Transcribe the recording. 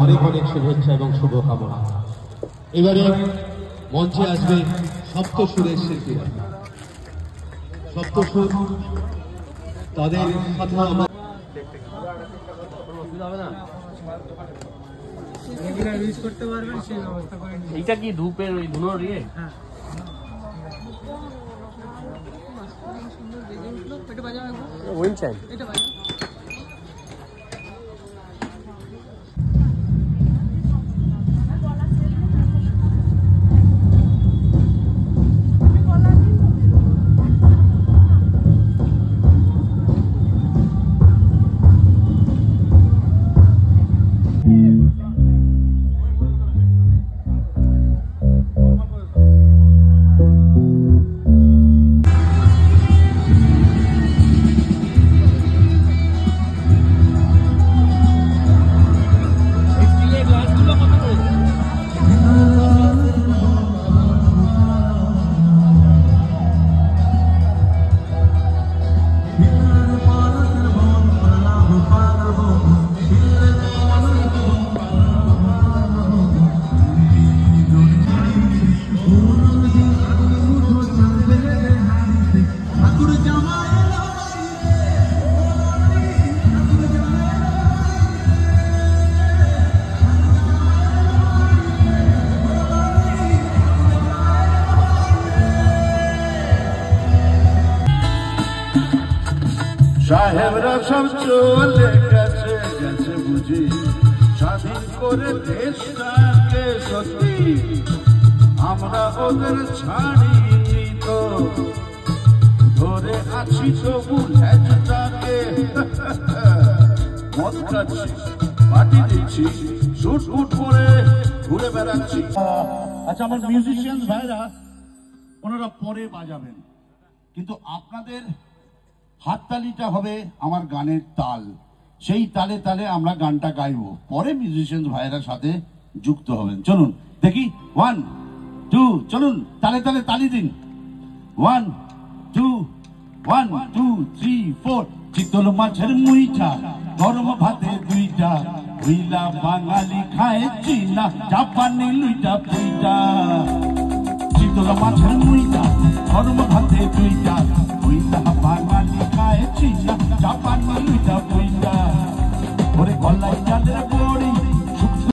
অনেক অনেক শুভেচ্ছা এবং শুভকামনা। এবারে মঞ্চে আসবে সপ্তসুরের শিল্পীরা। সপ্তসুর তাদের কথা আমরা এইটা কি ধূপের ওই ধুনোর ইয়ে? উইন্ড চাইন সাহেবরা সব চলে গেছে গেছে বুঝি স্বাধীন করে দেশটাকে সত্যি আমরা ওদের ছাড়িনি তো ধরে আছি তবু ল্যাজটাকে মদ খাচ্ছি পার্টি দিচ্ছি শুট ফুট করে ঘুরে বেড়াচ্ছি। আচ্ছা আমার মিউজিশিয়ান ভাইরা ওনারা পরে বাজাবেন কিন্তু আপনাদের হাততালিটা হবে আমার গানের তাল, সেই তালে তালে আমরা গানটা গাইবো, পরে মিউজিশিয়ান ভাইয়ের সাথে যুক্ত হবেন। চলুন দেখি 1 2 চলুন তালে তালে তালি দিন 1 2 1 2 3 4 চিতল মাছের মুইঠা গরম ভাতে দুইটা হইলা বাঙালি খায় চীনা জাপানি লুইটা পুইটা চিতল মাছের মুইঠা গরম ভাতে দুইটা হইলা বাঙালি খায় চীনা জাপানি লুইটা